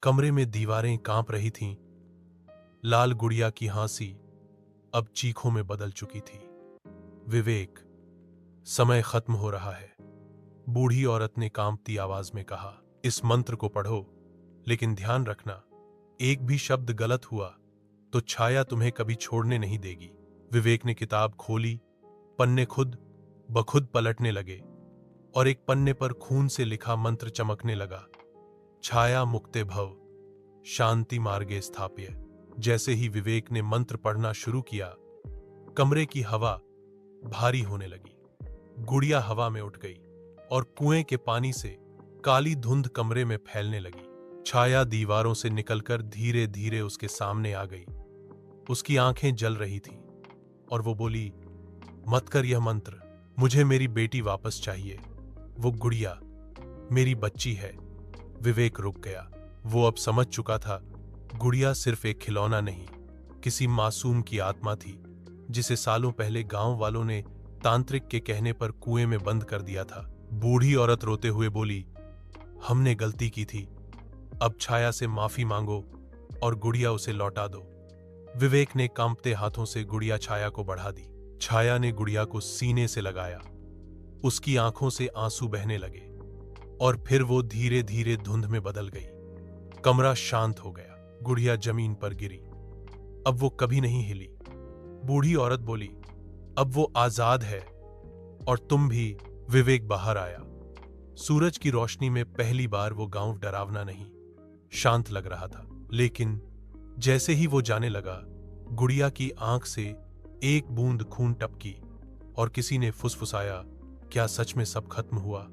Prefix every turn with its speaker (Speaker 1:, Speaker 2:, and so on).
Speaker 1: कमरे में दीवारें कांप रही थीं। लाल गुड़िया की हंसी अब चीखों में बदल चुकी थी। विवेक, समय खत्म हो रहा है, बूढ़ी औरत ने कांपती आवाज में कहा। इस मंत्र को पढ़ो, लेकिन ध्यान रखना, एक भी शब्द गलत हुआ तो छाया तुम्हें कभी छोड़ने नहीं देगी। विवेक ने किताब खोली, पन्ने खुद ब खुद पलटने लगे और एक पन्ने पर खून से लिखा मंत्र चमकने लगा। छाया मुक्ते भव, शांति मार्गे स्थाप्य। जैसे ही विवेक ने मंत्र पढ़ना शुरू किया, कमरे की हवा भारी होने लगी। गुड़िया हवा में उठ गई और कुएं के पानी से काली धुंध कमरे में फैलने लगी। छाया दीवारों से निकलकर धीरे धीरे उसके सामने आ गई। उसकी आंखें जल रही थीं और वो बोली, मत कर यह मंत्र, मुझे मेरी बेटी वापस चाहिए। वो गुड़िया मेरी बच्ची है। विवेक रुक गया। वो अब समझ चुका था, गुड़िया सिर्फ एक खिलौना नहीं, किसी मासूम की आत्मा थी जिसे सालों पहले गांव वालों ने तांत्रिक के कहने पर कुएं में बंद कर दिया था। बूढ़ी औरत रोते हुए बोली, हमने गलती की थी, अब छाया से माफी मांगो और गुड़िया उसे लौटा दो। विवेक ने कांपते हाथों से गुड़िया छाया को बढ़ा दी। छाया ने गुड़िया को सीने से लगाया। उसकी आंखों से आंसू बहने लगे और फिर वो धीरे धीरे धुंध में बदल गई। कमरा शांत हो गया। गुड़िया जमीन पर गिरी। अब वो कभी नहीं हिली। बूढ़ी औरत बोली, अब वो आजाद है और तुम भी। विवेक बाहर आया। सूरज की रोशनी में पहली बार वो गांव डरावना नहीं, शांत लग रहा था। लेकिन जैसे ही वो जाने लगा, गुड़िया की आंख से एक बूंद खून टपकी और किसी ने फुसफुसाया, क्या सच में सब खत्म हुआ?